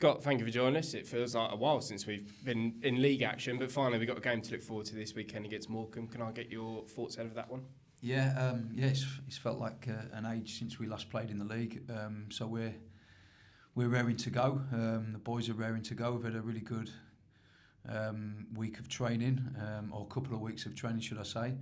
Scott, thank you for joining us. It feels like a while since we've been in league action, but finally we've got a game to look forward to this weekend against Morecambe. Can I get your thoughts out of that one? Yeah, it's felt like an age since we last played in the league. So we're raring to go. The boys are raring to go. We've had a really good week of training, or a couple of weeks of training, should I say.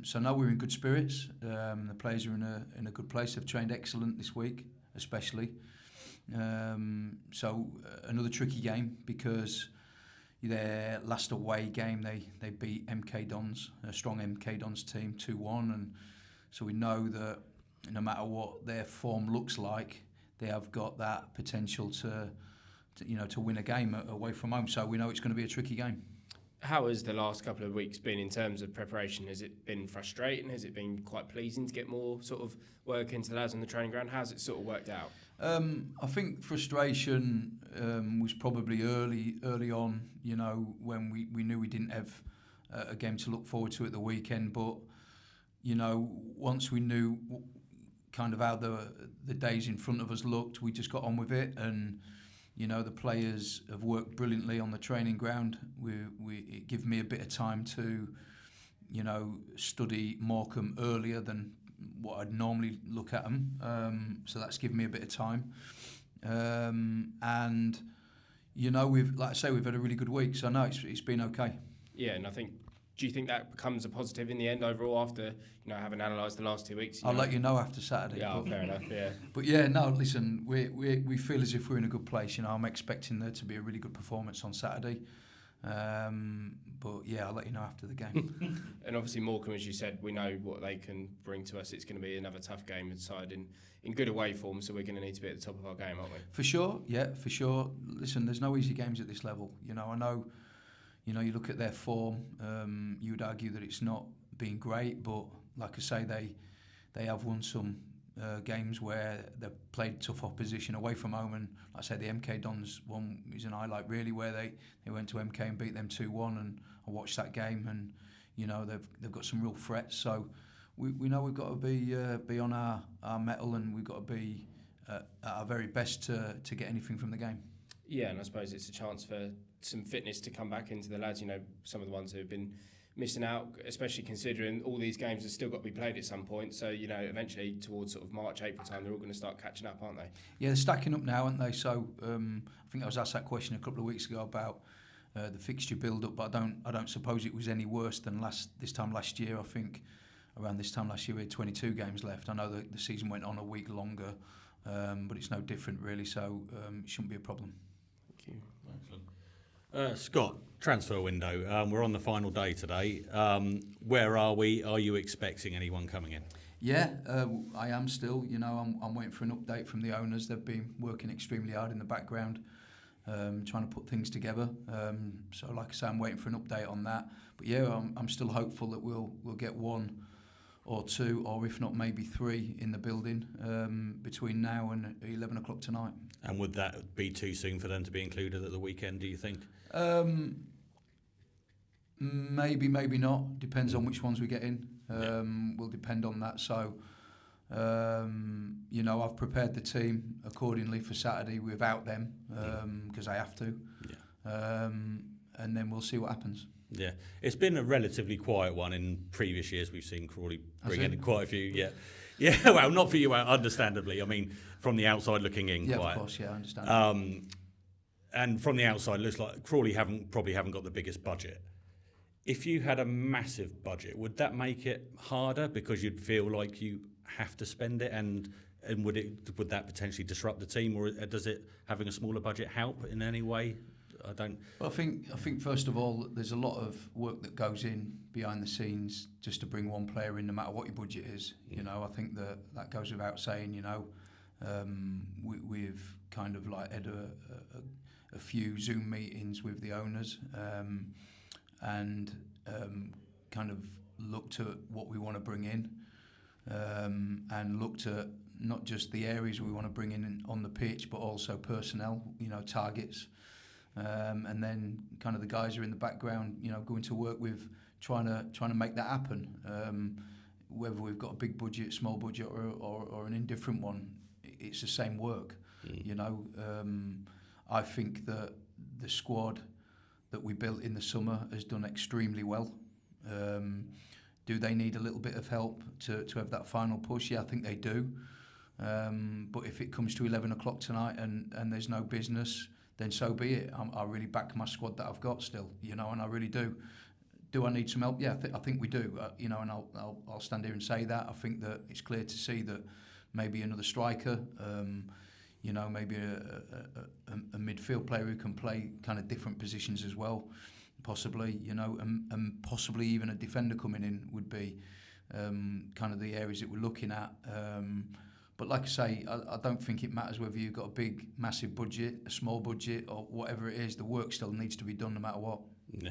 So now we're in good spirits. The players are in a good place. They've trained excellent this week, especially. So another tricky game because their last away game they beat MK Dons, a strong MK Dons team, 2-1, and so we know that no matter what their form looks like, they have got that potential to win a game away from home. So we know it's going to be a tricky game. How has the last couple of weeks been in terms of preparation? Has it been frustrating? Has it been quite pleasing to get more sort of work into the lads on the training ground? How's it sort of worked out? I think frustration was probably early on, when we knew we didn't have a game to look forward to at the weekend. But, once we knew kind of how the days in front of us looked, we just got on with it. And, the players have worked brilliantly on the training ground. It gave me a bit of time to, study Morecambe earlier than what I'd normally look at them. So that's given me a bit of time. And, we've had a really good week. So no, it's been okay. Yeah, and do you think that becomes a positive in the end overall after, having analysed the last 2 weeks? I'll let you know after Saturday. Yeah, fair enough, yeah. But yeah, no, listen, we feel as if we're in a good place. I'm expecting there to be a really good performance on Saturday. But yeah, I'll let you know after the game. And obviously Morecambe, as you said, we know what they can bring to us. It's going to be another tough game inside in good away form, so we're going to need to be at the top of our game, aren't we? For sure, yeah, for sure. Listen, there's no easy games at this level. I know, you look at their form, you would argue that it's not been great, but like I say, they have won some games where they've played tough opposition away from home, and like I said, the MK Dons one is an highlight really, where they went to MK and beat them 2-1, and I watched that game, and they've got some real threats. So we know we've got to be on our mettle, and we've got to be at our very best to get anything from the game. Yeah, and I suppose it's a chance for some fitness to come back into the lads. Some of the ones who have been missing out, especially considering all these games have still got to be played at some point. So, eventually towards sort of March, April time, they're all going to start catching up, aren't they? Yeah, they're stacking up now, aren't they? So I think I was asked that question a couple of weeks ago about the fixture build-up, but I don't suppose it was any worse than this time last year. I think around this time last year we had 22 games left. I know that the season went on a week longer, but it's no different really, so it shouldn't be a problem. Thank you. Excellent. Scott, transfer window. We're on the final day today. Where are we? Are you expecting anyone coming in? Yeah, I am still. I'm waiting for an update from the owners. They've been working extremely hard in the background, trying to put things together. So, like I say, I'm waiting for an update on that. But yeah, I'm still hopeful that we'll get one or two, or if not maybe three, in the building between now and 11 o'clock tonight. And would that be too soon for them to be included at the weekend, do you think? Maybe not. Depends on which ones we get in. Will depend on that. So, I've prepared the team accordingly for Saturday without them because I have to. Yeah. And then we'll see what happens. Yeah, it's been a relatively quiet one. In previous years, we've seen Crawley bring in quite a few. Yeah. Well, not for you, understandably. I mean, from the outside looking in, yeah, quiet. Of course, yeah, I understand. And from the outside, it looks like Crawley probably haven't got the biggest budget. If you had a massive budget, would that make it harder because you'd feel like you have to spend it, and would that potentially disrupt the team, or does it having a smaller budget help in any way? Well, I think first of all, there's a lot of work that goes in behind the scenes just to bring one player in, no matter what your budget is. I think that goes without saying. We've kind of like had a few Zoom meetings with the owners and kind of looked at what we want to bring in and looked at not just the areas we want to bring in on the pitch, but also personnel, targets. And then kind of the guys are in the background, going to work with trying to make that happen. Whether we've got a big budget, small budget, or an indifferent one, it's the same work. You know, I think that the squad that we built in the summer has done extremely well. Do they need a little bit of help to have that final push? Yeah, I think they do. But if it comes to 11 o'clock tonight and there's no business, then so be it. I really back my squad that I've got still, you know, and I really do. Do I need some help? Yeah, I think we do. You know, and I'll stand here and say that. I think that it's clear to see that maybe another striker, you know, maybe a midfield player who can play kind of different positions as well, possibly, you know, and possibly even a defender coming in would be kind of the areas that we're looking at. But like I say, I don't think it matters whether you've got a big, massive budget, a small budget, or whatever it is. The work still needs to be done no matter what. Yeah.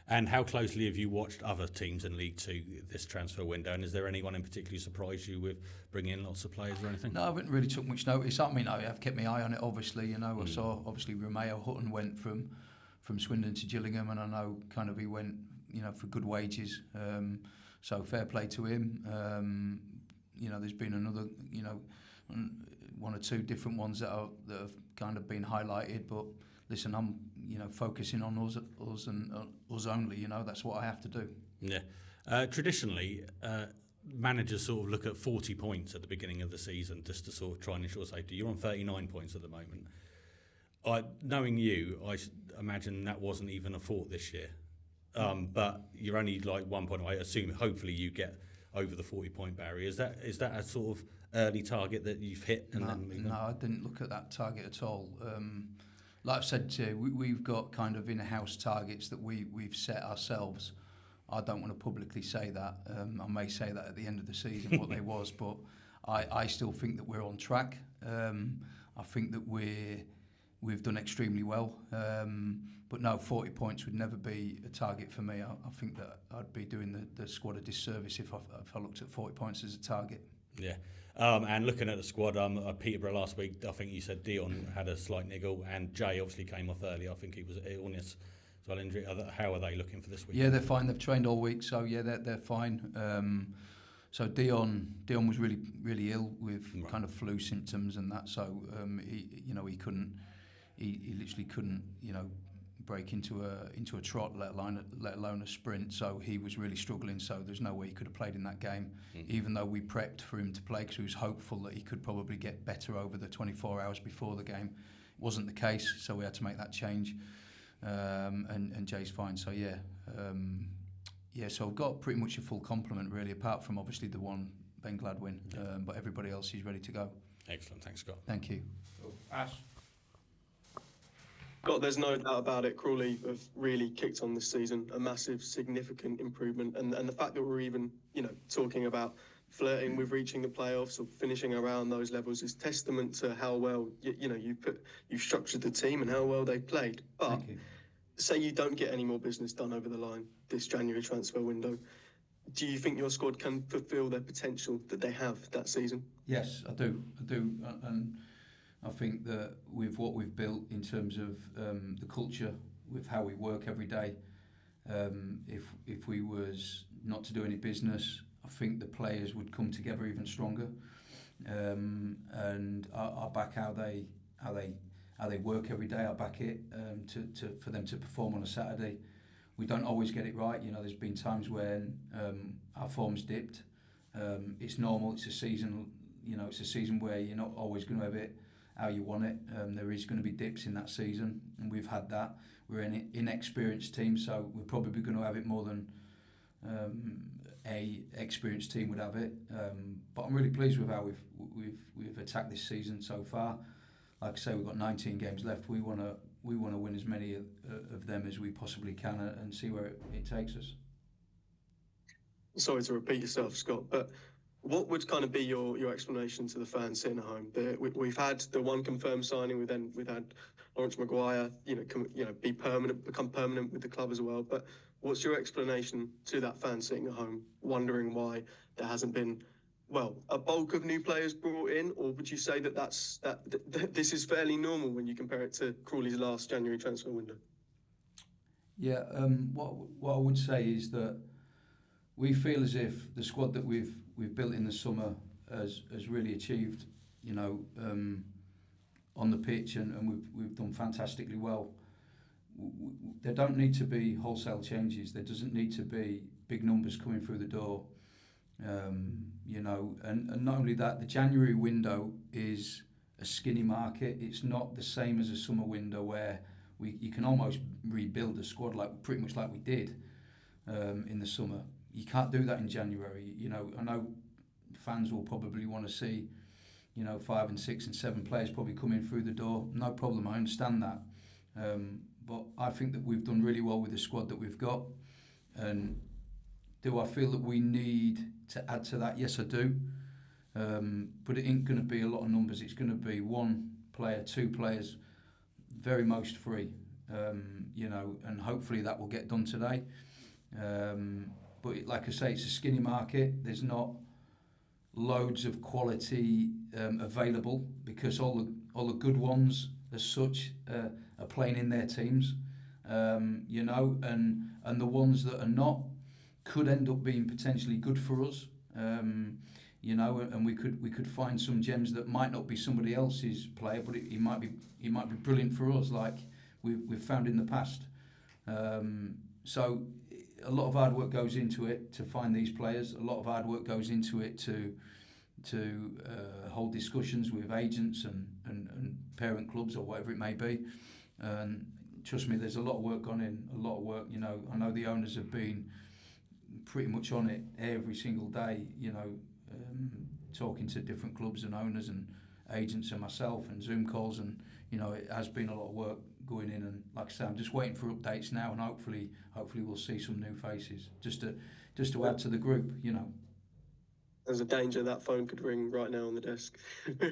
And how closely have you watched other teams in League Two this transfer window? And is there anyone in particular surprised you with bringing in lots of players or anything? No, I haven't really took much notice. I mean, I have kept my eye on it, obviously. You know, I saw, obviously, Romeo Hutton went from Swindon to Gillingham, and I know kind of he went, you know, for good wages. So fair play to him. You know, there's been another, you know, one or two different ones that have kind of been highlighted. But listen, I'm, you know, focusing on us and us only. You know, that's what I have to do. Yeah. Traditionally, managers sort of look at 40 points at the beginning of the season just to sort of try and ensure safety. You're on 39 points at the moment. Knowing you, I imagine that wasn't even a thought this year. But you're only like 1 point away. I assume, hopefully, you get over the 40-point barrier. Is that a sort of early target that you've hit? No, I didn't look at that target at all. Like I've said to you, we've got kind of in-house targets that we've set ourselves. I don't want to publicly say that. I may say that at the end of the season, what they was, but I still think that we're on track. I think that we've done extremely well. But no, 40 points would never be a target for me. I think that I'd be doing the squad a disservice if I looked at 40 points as a target. Yeah. And looking at the squad, Peterborough last week, I think you said Dion had a slight niggle, and Jay obviously came off early. I think he was illness as well, injury. How are they looking for this week? Yeah, they're fine. They've trained all week, so yeah, they're fine. So Dion was really ill with kind of flu symptoms and that. So he literally couldn't, you know, break into a trot, let alone a sprint. So he was really struggling. So there's no way he could have played in that game, even though we prepped for him to play because we was hopeful that he could probably get better over the 24 hours before the game. It wasn't the case, so we had to make that change. And Jay's fine. So yeah, so I've got pretty much a full complement really, apart from obviously the one Ben Gladwin. But everybody else is ready to go. Excellent, thanks, Scott. Thank you. Cool. Ash. Scott, there's no doubt about it. Crawley have really kicked on this season, a massive, significant improvement, and the fact that we're even, you know, talking about flirting with reaching the playoffs or finishing around those levels is testament to how well you've structured the team and how well they've played. But say you don't get any more business done over the line this January transfer window, do you think your squad can fulfil their potential that they have that season? Yes, I do, and I think that with what we've built in terms of the culture, with how we work every day, if we was not to do any business, I think the players would come together even stronger. And I back how they work every day. I back it for them to perform on a Saturday. We don't always get it right. You know, there's been times when our form's dipped. It's normal. It's a season. You know, it's a season where you're not always going to have it how you want it. There is going to be dips in that season, and we've had that. We're an inexperienced team, so we're probably going to have it more than a experienced team would have it. But I'm really pleased with how we've attacked this season so far. Like I say, we've got 19 games left. We want to win as many of them as we possibly can and see where it takes us. Sorry to repeat yourself, Scott, but what would kind of be your explanation to the fans sitting at home? We've had the one confirmed signing. We've had Lawrence Maguire, become permanent with the club as well. But what's your explanation to that fan sitting at home, wondering why there hasn't been, a bulk of new players brought in, or would you say that this is fairly normal when you compare it to Crawley's last January transfer window? Yeah, what I would say is that we feel as if the squad that we've built in the summer has really achieved, on the pitch, and we've done fantastically well. There don't need to be wholesale changes. There doesn't need to be big numbers coming through the door. And not only that, the January window is a skinny market. It's not the same as a summer window where you can almost rebuild a squad pretty much like we did in the summer. You can't do that in January. I know fans will probably want to see 5 and 6 and 7 players probably coming through the door. No problem, I understand that. But I think that we've done really well with the squad that we've got. And do I feel that we need to add to that? Yes, I do. But it ain't going to be a lot of numbers. It's going to be 1 player, 2 players, very most 3. And hopefully that will get done today. But like I say, it's a skinny market. There's not loads of quality available because all the good ones as such are playing in their teams, and the ones that are not could end up being potentially good for us, and we could find some gems that might not be somebody else's player, but he might be brilliant for us, like we've found in the past. So a lot of hard work goes into it to find these players. A lot of hard work goes into it to hold discussions with agents and parent clubs or whatever it may be. And trust me, there's a lot of work gone in, a lot of work. I know the owners have been pretty much on it every single day, talking to different clubs and owners and agents and myself and Zoom calls, and it has been a lot of work going in. And like I say, I'm just waiting for updates now, and hopefully we'll see some new faces just to add to the group. There's a danger that phone could ring right now on the desk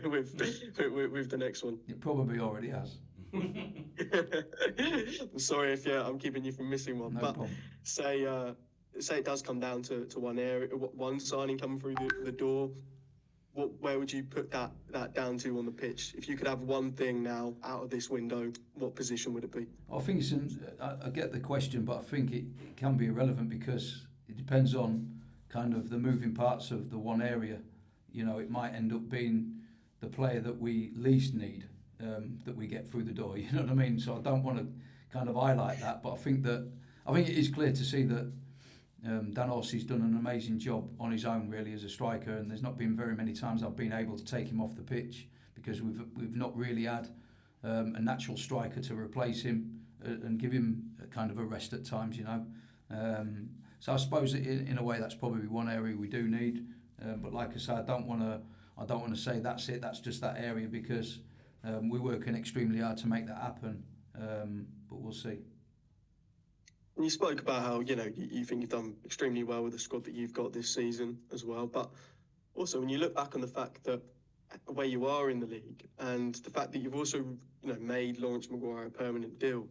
with the next one. It probably already has. I'm sorry if I'm keeping you from missing one. No but problem. Say it does come down to one area, one signing coming through the door. Where would you put that down to on the pitch? If you could have one thing now out of this window, what position would it be? I think I get the question, but I think it can be irrelevant because it depends on kind of the moving parts of the one area. It might end up being the player that we least need that we get through the door. You know what I mean? So I don't want to kind of highlight that, but I think it is clear to see that Dan Horsey's done an amazing job on his own, really, as a striker, and there's not been very many times I've been able to take him off the pitch because we've not really had a natural striker to replace him and give him kind of a rest at times, So I suppose that in a way that's probably one area we do need. But like I say, I don't want to say that's it. That's just that area because we're working extremely hard to make that happen. But we'll see. And you spoke about how you think you've done extremely well with the squad that you've got this season as well. But also when you look back on the fact that where you are in the league and the fact that you've also made Lawrence Maguire a permanent deal.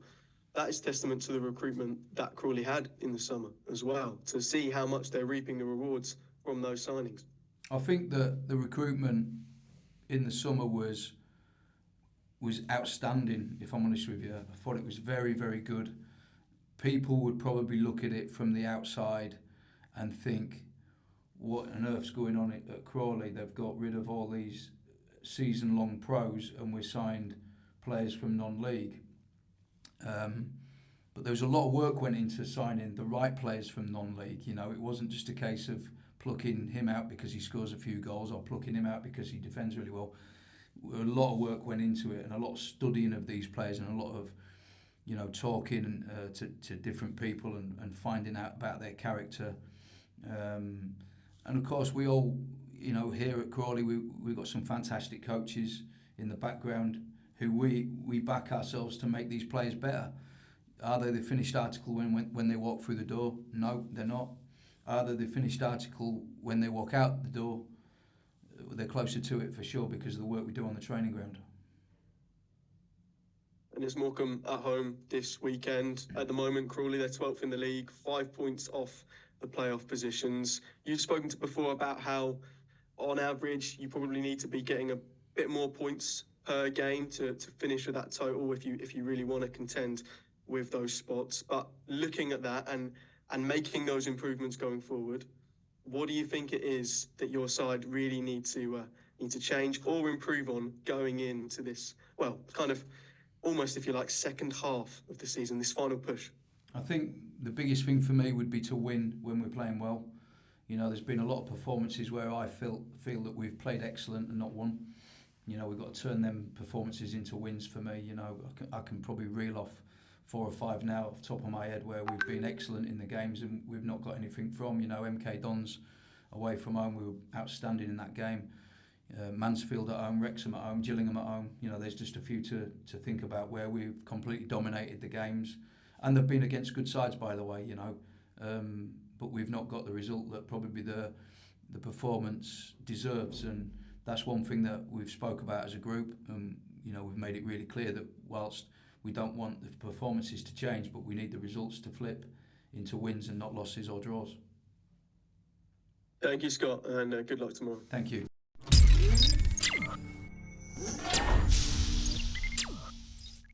That is testament to the recruitment that Crawley had in the summer as well, to see how much they're reaping the rewards from those signings. I think that the recruitment in the summer was outstanding, if I'm honest with you. I thought it was very, very good. People would probably look at it from the outside and think, what on earth's going on at Crawley? They've got rid of all these season-long pros and we signed players from non-league. But there was a lot of work went into signing the right players from non-league. It wasn't just a case of plucking him out because he scores a few goals or plucking him out because he defends really well. A lot of work went into it and a lot of studying of these players and a lot of talking to different people and finding out about their character. And of course we all, here at Crawley, we've got some fantastic coaches in the background who we back ourselves to make these players better. Are they the finished article when they walk through the door? No, they're not. Are they the finished article when they walk out the door? They're closer to it for sure because of the work we do on the training ground. And it's Morecambe at home this weekend. At the moment, Crawley, they're 12th in the league, 5 points off the playoff positions. You've spoken to before about how, on average, you probably need to be getting a bit more points per game to finish with that total if you really want to contend with those spots. But looking at that and making those improvements going forward, what do you think it is that your side really need to you need to change or improve on going into this, well, kind of almost, if you like, second half of the season, this final push? I think the biggest thing for me would be to win when we're playing well. You know, there's been a lot of performances where I feel that we've played excellent and not won. You know, we've got to turn them performances into wins for me. You know, I can probably reel off 4 or 5 now off the top of my head where we've been excellent in the games and we've not got anything from. You know, MK Dons away from home, we were outstanding in that game. Mansfield at home, Wrexham at home, Gillingham at home. You know, there's just a few to think about where we've completely dominated the games. And they've been against good sides, by the way, you know. But we've not got the result that probably the performance deserves. And that's one thing that we've spoke about as a group. You know, we've made it really clear that whilst we don't want the performances to change, but we need the results to flip into wins and not losses or draws. Thank you, Scott, and good luck tomorrow. Thank you.